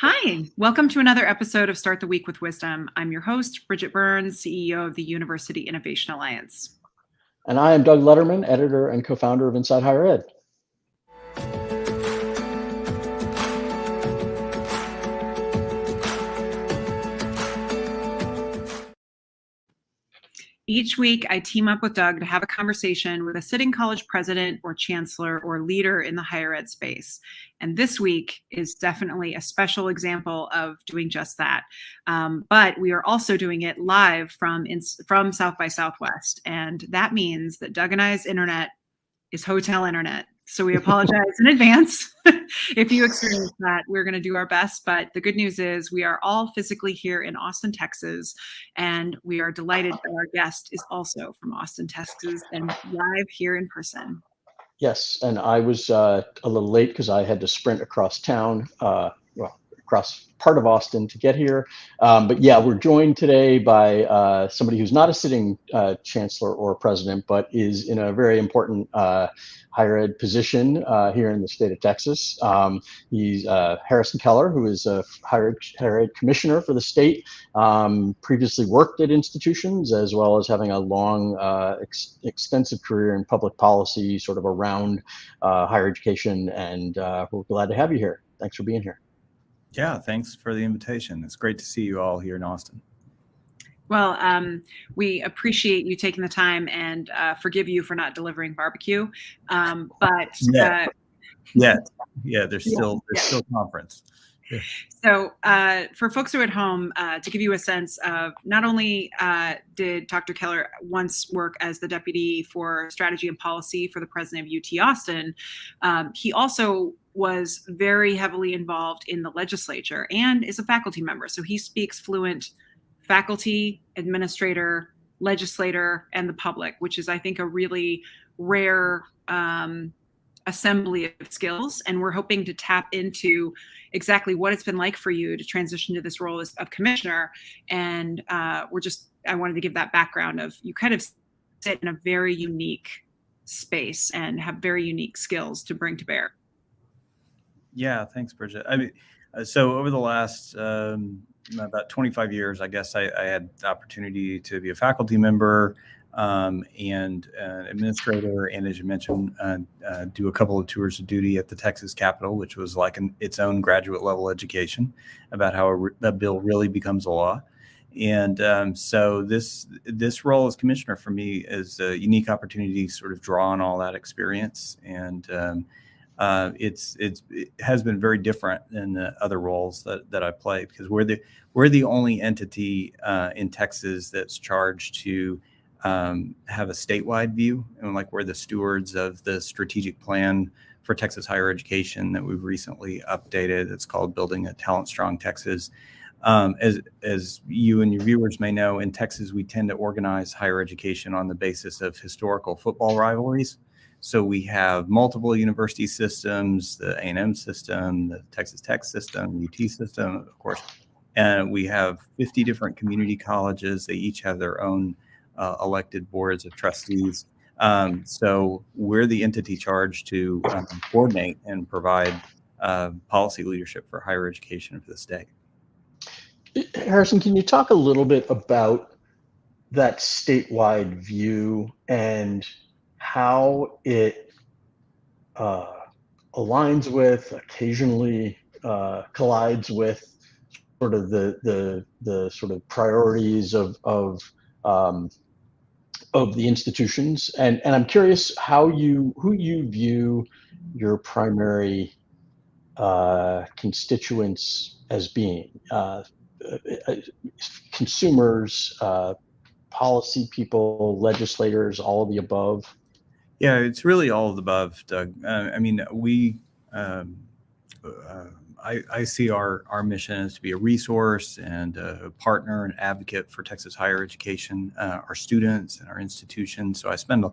Hi, welcome to another episode of Start the Week with Wisdom. I'm your host, Bridget Burns, CEO of the University Innovation Alliance. And I am Doug Lederman, editor and co-founder of Inside Higher Ed. Each week, I team up with Doug to have a conversation with a sitting college president or chancellor or leader in the higher ed space. And this week is definitely a special example of doing just that. But we are also doing it live from South by Southwest. And that means that Doug and I's internet is hotel internet. So we apologize in advance if you experience that. We're going to do our best. But the good news is we are all physically here in Austin, Texas, and we are delighted that our guest is also from Austin, Texas, and live here in person. Yes, and I was a little late because I had to sprint across town, across part of Austin to get here. But yeah, we're joined today by somebody who's not a sitting chancellor or president, but is in a very important higher ed position here in the state of Texas. He's Harrison Keller, who is a higher ed commissioner for the state, previously worked at institutions, as well as having a long, extensive career in public policy, sort of around higher education. And we're glad to have you here. Thanks for being here. Yeah, thanks for the invitation. It's great to see you all here in Austin. Well, we appreciate you taking the time and forgive you for not delivering barbecue. There's still conference. Yeah. So for folks who are at home, to give you a sense of not only did Dr. Keller once work as the deputy for strategy and policy for the president of UT Austin, he also was very heavily involved in the legislature and is a faculty member. So he speaks fluent faculty, administrator, legislator, and the public, which is, I think, a really rare assembly of skills. And we're hoping to tap into exactly what it's been like for you to transition to this role of commissioner. And I wanted to give that background of you kind of sit in a very unique space and have very unique skills to bring to bear. Yeah, thanks, Bridget. I mean, so over the last about 25 years, I guess I had the opportunity to be a faculty member and an administrator, and as you mentioned, do a couple of tours of duty at the Texas Capitol, which was like its own graduate level education about how a bill really becomes a law. And so this role as commissioner for me is a unique opportunity to sort of draw on all that experience, and it has been very different than the other roles that I play, because we're the only entity in Texas that's charged to have a statewide view, and like we're the stewards of the strategic plan for Texas higher education that we've recently updated. It's called Building a Talent Strong Texas. As you and your viewers may know, in Texas we tend to organize higher education on the basis of historical football rivalries. So we have multiple university systems, the A&M system, the Texas Tech system, UT system, of course, and we have 50 different community colleges. They each have their own elected boards of trustees. So we're the entity charged to coordinate and provide policy leadership for higher education for the state. Harrison, can you talk a little bit about that statewide view and how it aligns with, occasionally collides with, sort of the sort of priorities of the institutions, and I'm curious who you view your primary constituents as being, consumers, policy people, legislators, all of the above. Yeah, it's really all of the above, Doug. I mean, I see our mission as to be a resource and a partner and advocate for Texas higher education, our students and our institutions. So I spend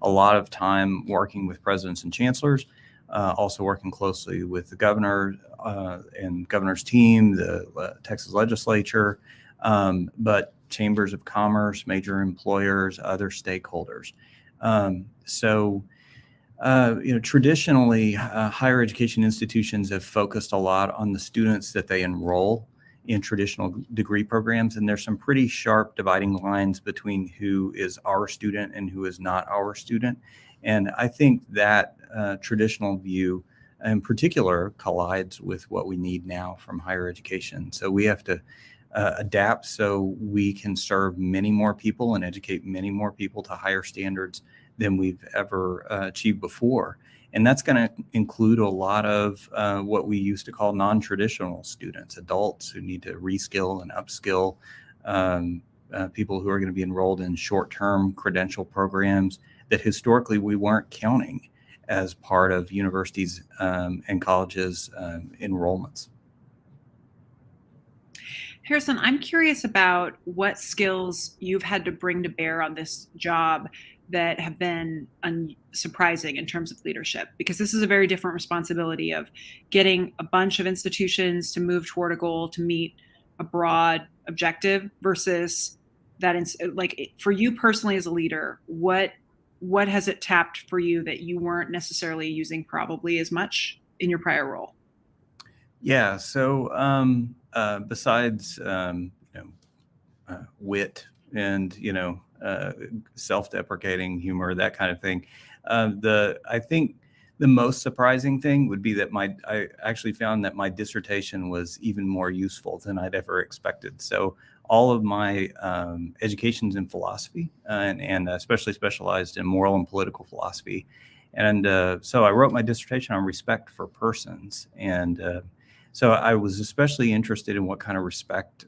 a lot of time working with presidents and chancellors, also working closely with the governor and governor's team, the Texas legislature, but chambers of commerce, major employers, other stakeholders. So Traditionally, higher education institutions have focused a lot on the students that they enroll in traditional degree programs, and there's some pretty sharp dividing lines between who is our student and who is not our student. And I think that traditional view in particular collides with what we need now from higher education. So we have to adapt so we can serve many more people and educate many more people to higher standards than we've ever achieved before. And that's going to include a lot of what we used to call non-traditional students, adults who need to reskill and upskill, people who are going to be enrolled in short-term credential programs that historically we weren't counting as part of universities and colleges' enrollments. Harrison, I'm curious about what skills you've had to bring to bear on this job that have been surprising in terms of leadership, because this is a very different responsibility of getting a bunch of institutions to move toward a goal to meet a broad objective versus that. Like for you personally as a leader, what has it tapped for you that you weren't necessarily using probably as much in your prior role? Yeah. So besides wit and self-deprecating humor, that kind of thing, I think the most surprising thing would be that I actually found that my dissertation was even more useful than I'd ever expected. So all of my education's in philosophy and especially specialized in moral and political philosophy. And so I wrote my dissertation on respect for persons. And so I was especially interested in what kind of respect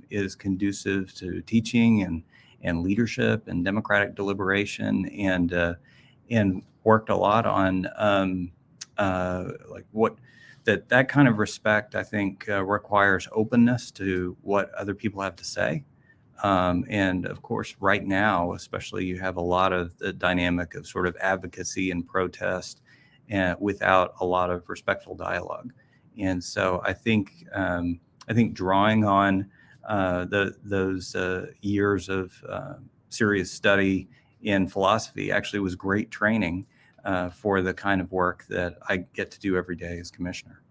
is conducive to teaching and leadership and democratic deliberation, and worked a lot on like what that kind of respect, I think, requires openness to what other people have to say. And of course, right now, especially, you have a lot of the dynamic of sort of advocacy and protest without a lot of respectful dialogue. And so I think drawing on those years of serious study in philosophy actually was great training for the kind of work that I get to do every day as commissioner.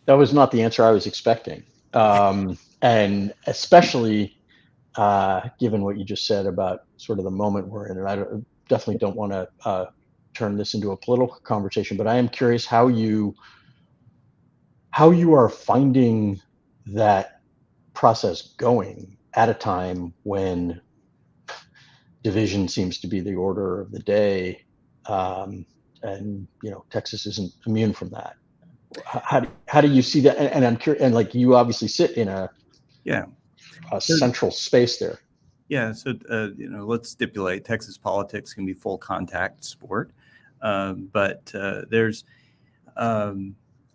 That was not the answer I was expecting. And especially given what you just said about sort of the moment we're in. And I definitely don't want to turn this into a political conversation, but I am curious how you are finding that process going at a time when division seems to be the order of the day, and Texas isn't immune from that. How do you see that? And I'm curious, and like you obviously sit in a central space there. Yeah, so let's stipulate Texas politics can be full contact sport, but there's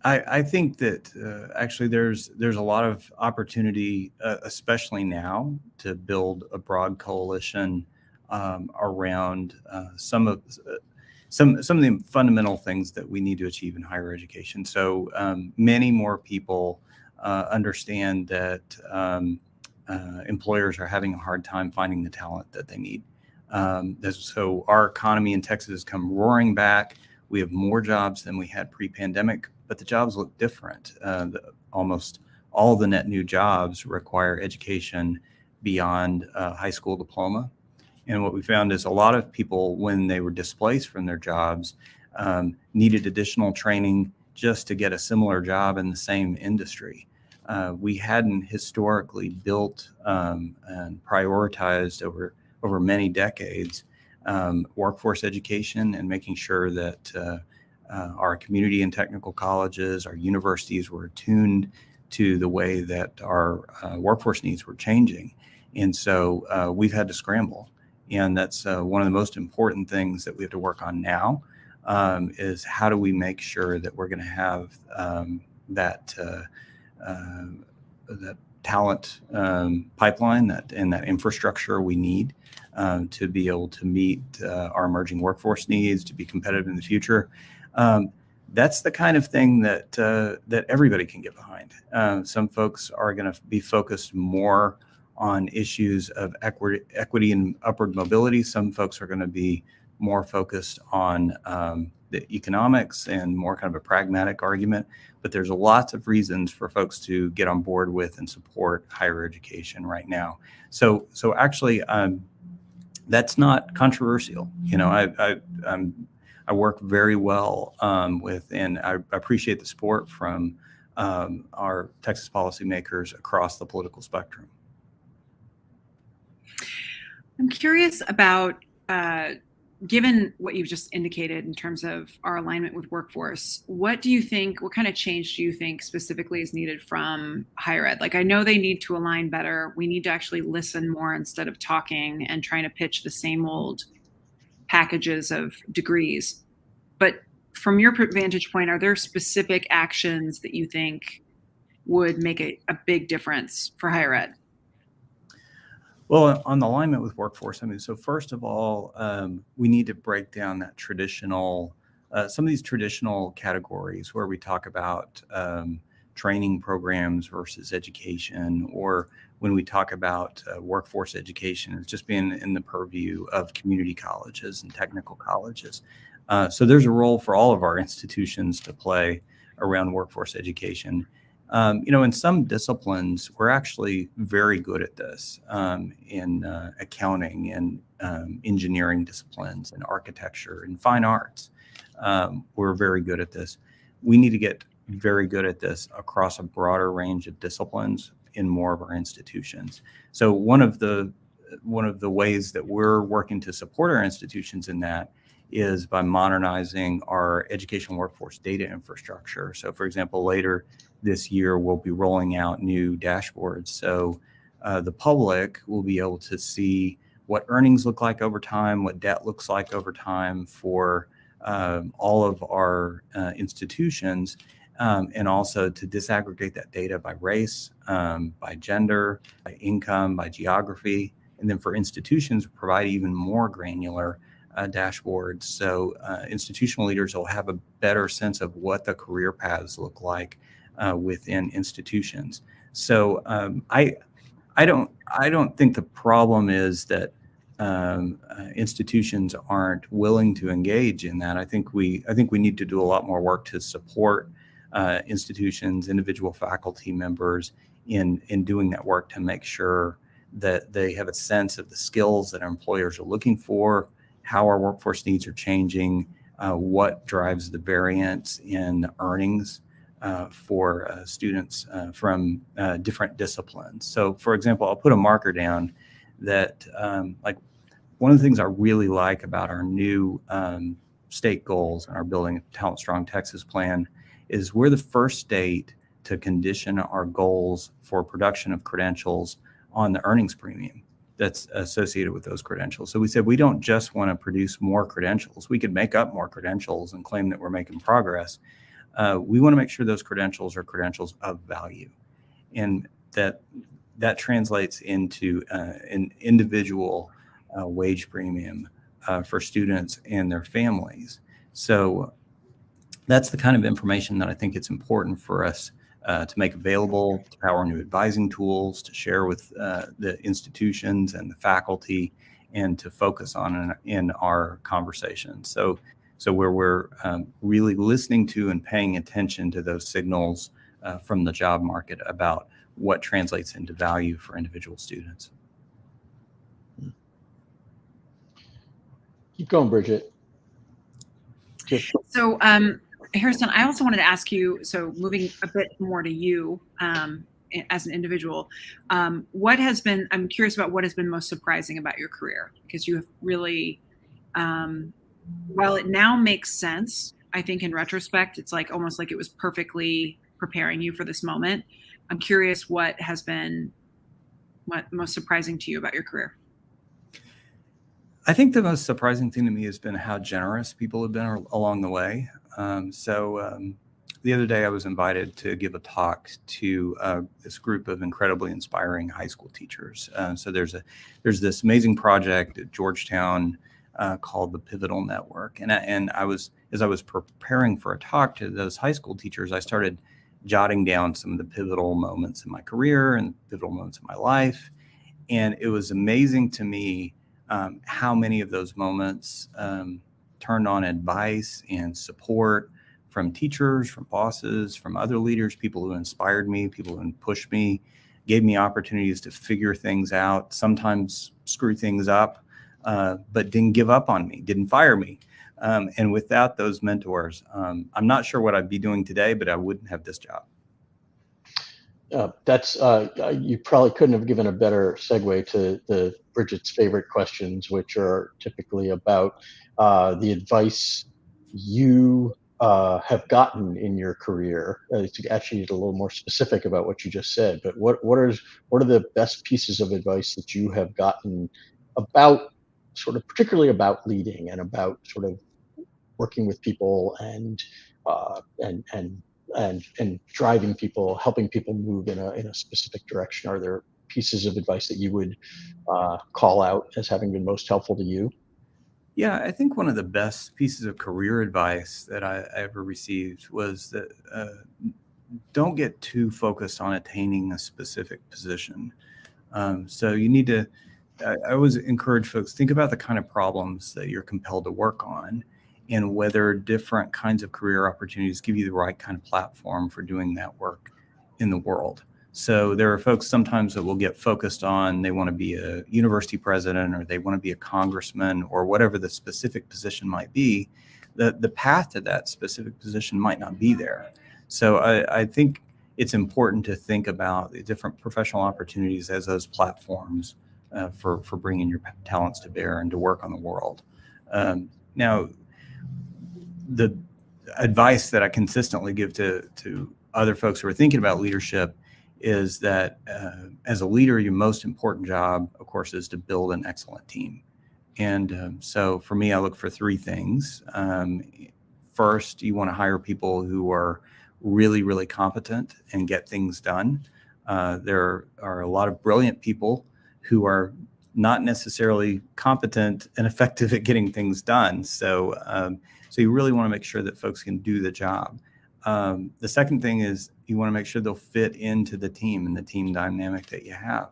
I think that actually there's a lot of opportunity, especially now, to build a broad coalition around some of the fundamental things that we need to achieve in higher education. So many more people understand that employers are having a hard time finding the talent that they need. So our economy in Texas has come roaring back. We have more jobs than we had pre-pandemic, but the jobs look different. Almost all the net new jobs require education beyond high school diploma. And what we found is a lot of people, when they were displaced from their jobs, needed additional training just to get a similar job in the same industry. We hadn't historically built and prioritized over many decades workforce education and making sure that our community and technical colleges, our universities were attuned to the way that our workforce needs were changing. And so we've had to scramble. And that's one of the most important things that we have to work on now, is how do we make sure that we're going to have that talent pipeline and that infrastructure we need to be able to meet our emerging workforce needs, to be competitive in the future. That's the kind of thing that everybody can get behind. Some folks are going to be focused more on issues of equity and upward mobility. Some folks are going to be more focused on the economics and more kind of a pragmatic argument, but there's lots of reasons for folks to get on board with and support higher education right now. So actually, that's not controversial. You know, I work very well with, and I appreciate the support from our Texas policymakers across the political spectrum. I'm curious about, given what you've just indicated in terms of our alignment with workforce, what kind of change do you think specifically is needed from higher ed? Like, I know they need to align better. We need to actually listen more instead of talking and trying to pitch the same old packages of degrees. But from your vantage point, are there specific actions that you think would make a big difference for higher ed? Well, on the alignment with workforce, I mean, so first of all, we need to break down that traditional, some of these traditional categories where we talk about training programs versus education, or when we talk about workforce education, it's just being in the purview of community colleges and technical colleges. So there's a role for all of our institutions to play around workforce education. You know, in some disciplines, we're actually very good at this, in accounting and engineering disciplines and architecture and fine arts. We're very good at this. We need to get very good at this across a broader range of disciplines in more of our institutions. So one of the ways that we're working to support our institutions in that is by modernizing our educational workforce data infrastructure. So for example, later this year, we'll be rolling out new dashboards. So the public will be able to see what earnings look like over time, what debt looks like over time for all of our institutions, and also to disaggregate that data by race, by gender, by income, by geography. And then for institutions, provide even more granular dashboards. So institutional leaders will have a better sense of what the career paths look like within institutions. So I don't think the problem is that institutions aren't willing to engage in that. I think we need to do a lot more work to support institutions, individual faculty members in doing that work to make sure that they have a sense of the skills that our employers are looking for, how our workforce needs are changing, what drives the variance in earnings for students from different disciplines. So for example, I'll put a marker down that like one of the things I really like about our new state goals and our Building a Talent Strong Texas plan is we're the first state to condition our goals for production of credentials on the earnings premium that's associated with those credentials. So we said we don't just want to produce more credentials. We could make up more credentials and claim that we're making progress. We want to make sure those credentials are credentials of value, and that translates into an individual wage premium for students and their families. So that's the kind of information that I think it's important for us to make available, to power new advising tools, to share with the institutions and the faculty, and to focus on in our conversations. So where we're really listening to and paying attention to those signals from the job market about what translates into value for individual students. Keep going, Bridget. So, Harrison, I also wanted to ask you, so moving a bit more to you as an individual, I'm curious about what has been most surprising about your career, because you have really, while it now makes sense, I think in retrospect, it's like almost like it was perfectly preparing you for this moment. I'm curious what most surprising to you about your career. I think the most surprising thing to me has been how generous people have been along the way. The other day I was invited to give a talk to this group of incredibly inspiring high school teachers. So there's this amazing project at Georgetown called the Pivotal Network. And as I was preparing for a talk to those high school teachers, I started jotting down some of the pivotal moments in my career and pivotal moments in my life. And it was amazing to me how many of those moments turned on advice and support from teachers, from bosses, from other leaders, people who inspired me, people who pushed me, gave me opportunities to figure things out, sometimes screw things up, but didn't give up on me, didn't fire me. And without those mentors, I'm not sure what I'd be doing today, but I wouldn't have this job. You probably couldn't have given a better segue to the Bridget's favorite questions, which are typically about the advice you have gotten in your career. To actually get a little more specific about what you just said, but what are the best pieces of advice that you have gotten about particularly about leading and about sort of working with people and driving people, helping people move in a specific direction? Are there pieces of advice that you would call out as having been most helpful to you? Yeah, I think one of the best pieces of career advice that I ever received was that don't get too focused on attaining a specific position. So you need to, I always encourage folks, think about the kind of problems that you're compelled to work on and whether different kinds of career opportunities give you the right kind of platform for doing that work in the world. So there are folks sometimes that will get focused on, they want to be a university president or they want to be a congressman or whatever the specific position might be. The path to that specific position might not be there. So I think it's important to think about the different professional opportunities as those platforms for bringing your talents to bear and to work on the world. Now, the advice that I consistently give to other folks who are thinking about leadership is that as a leader, your most important job, of course, is to build an excellent team. And so for me, I look for three things. First, you want to hire people who are really, really competent and get things done. There are a lot of brilliant people who are not necessarily competent and effective at getting things done. So you really want to make sure that folks can do the job. The second thing is you want to make sure they'll fit into the team and the team dynamic that you have.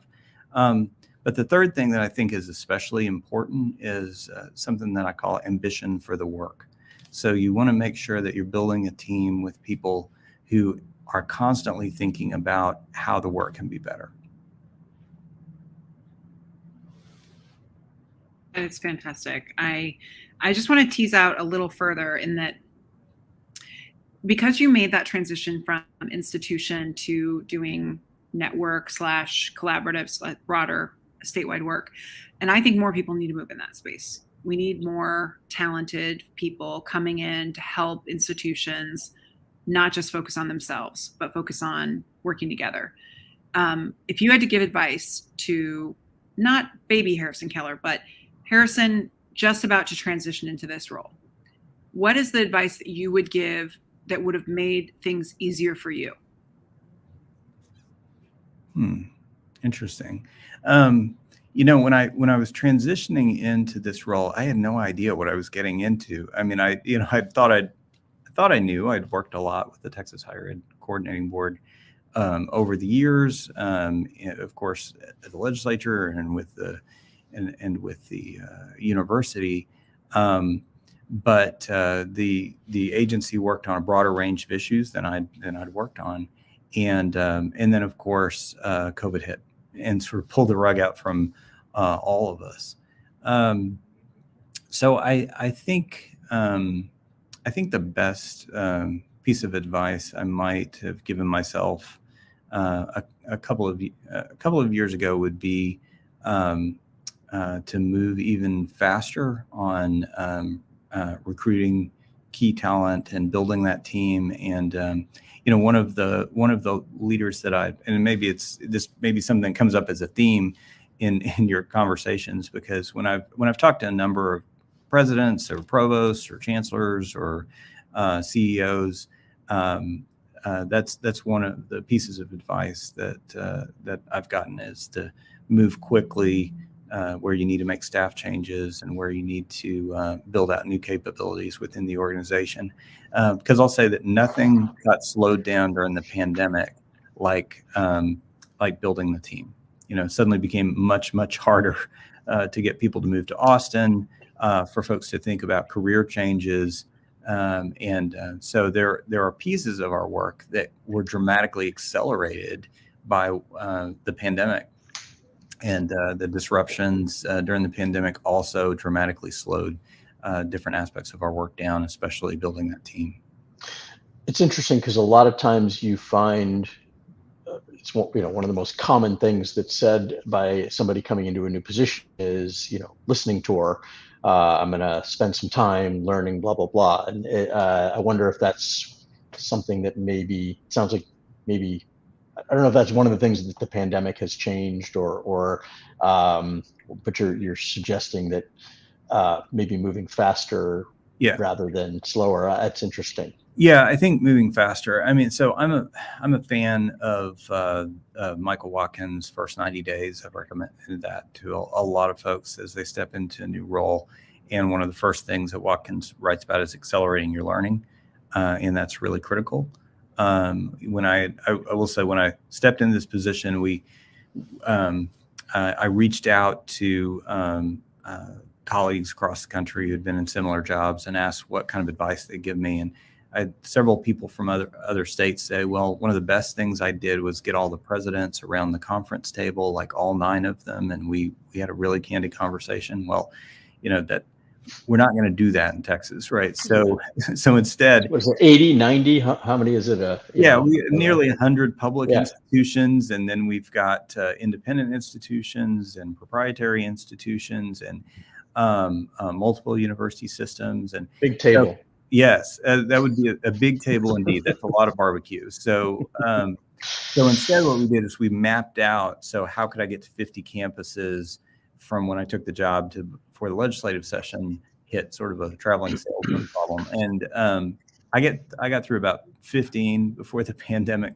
But the third thing that I think is especially important is something that I call ambition for the work. So you want to make sure that you're building a team with people who are constantly thinking about how the work can be better. It's fantastic. I just want to tease out a little further in that because you made that transition from institution to doing network / collaborative / broader statewide work, and I think more people need to move in that space. We need more talented people coming in to help institutions not just focus on themselves, but focus on working together. If you had to give advice to not baby Harrison Keller, but Harrison just about to transition into this role, what is the advice that you would give that would have made things easier for you? Interesting. When I was transitioning into this role, I had no idea what I was getting into. I mean, I thought I knew. I'd worked a lot with the Texas Higher Ed Coordinating Board over the years, of course, at the legislature and with the university. But the agency worked on a broader range of issues than I'd worked on, and then of course COVID hit and sort of pulled the rug out from all of us. So I think the best piece of advice I might have given myself a couple of years ago would be to move even faster on recruiting key talent and building that team. And one of the leaders that and maybe something that comes up as a theme in your conversations, because when I've talked to a number of presidents or provosts or chancellors or CEOs, that's one of the pieces of advice that I've gotten, is to move quickly where you need to make staff changes and where you need to build out new capabilities within the organization. Because I'll say that nothing got slowed down during the pandemic like building the team. suddenly became much, much harder to get people to move to Austin, for folks to think about career changes. So there are pieces of our work that were dramatically accelerated by the pandemic. And the disruptions during the pandemic also dramatically slowed different aspects of our work down, especially building that team. It's interesting because a lot of times you find it's one of the most common things that's said by somebody coming into a new position is, listening tour. I'm going to spend some time learning, blah, blah, blah. And I wonder if that's something that sounds like maybe, I don't know if that's one of the things that the pandemic has changed but you're suggesting that maybe moving faster rather than slower. That's interesting. Yeah, I think moving faster. I mean, so I'm a fan of Michael Watkins' First 90 Days. I've recommended that to a lot of folks as they step into a new role. And one of the first things that Watkins writes about is accelerating your learning, and that's really critical. When I will say, when I stepped into this position, I reached out to colleagues across the country who had been in similar jobs and asked what kind of advice they'd give me. And I had several people from other states say, well, one of the best things I did was get all the presidents around the conference table, like all 9 of them. And we had a really candid conversation. Well, that we're not going to do that in Texas, right? So instead, was it 80, 90? How many is it? We nearly 100 public institutions, and then we've got independent institutions and proprietary institutions and multiple university systems and big table. So, yes, that would be a big table indeed. That's a lot of barbecue. So instead, what we did is we mapped out. So how could I get to 50 campuses from when I took the job to before the legislative session hit, sort of a traveling salesman problem. And I got through about 15 before the pandemic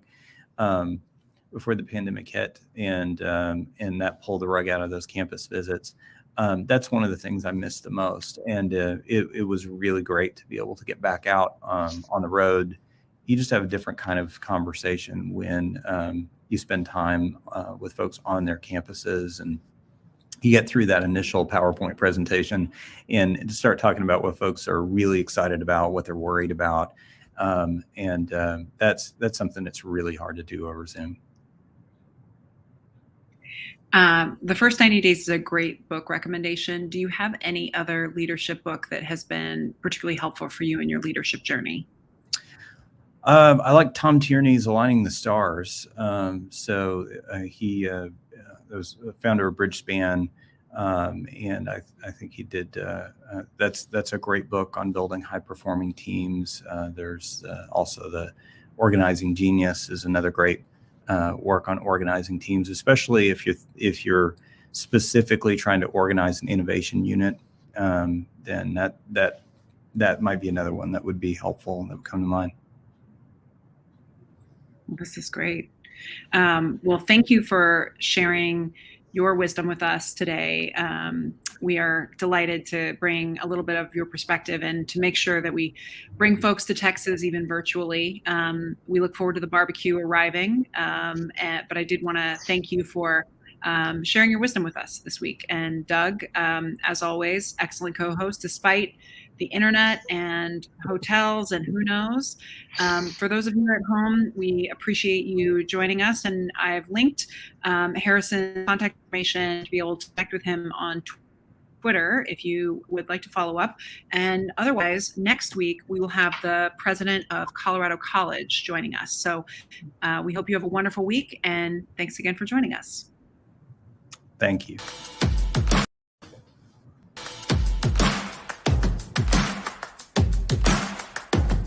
hit, and that pulled the rug out of those campus visits. That's one of the things I missed the most. And it was really great to be able to get back out on the road. You just have a different kind of conversation when you spend time with folks on their campuses, and you get through that initial PowerPoint presentation and to start talking about what folks are really excited about, what they're worried about. That's something that's really hard to do over Zoom. The First 90 Days is a great book recommendation. Do you have any other leadership book that has been particularly helpful for you in your leadership journey? I like Tom Tierney's Aligning the Stars. He was a founder of Bridgespan, and I think he did. That's a great book on building high-performing teams. There's also the Organizing Genius is another great work on organizing teams, especially if you're specifically trying to organize an innovation unit. Then that might be another one that would be helpful and that would come to mind. This is great. Well, thank you for sharing your wisdom with us today. We are delighted to bring a little bit of your perspective and to make sure that we bring folks to Texas, even virtually. We look forward to the barbecue arriving, but I did want to thank you for sharing your wisdom with us this week. And Doug, as always, excellent co-host, despite the internet and hotels and who knows. For those of you at home, we appreciate you joining us. And I've linked Harrison's contact information to be able to connect with him on Twitter if you would like to follow up. And otherwise, next week, we will have the president of Colorado College joining us. So we hope you have a wonderful week. And thanks again for joining us. Thank you.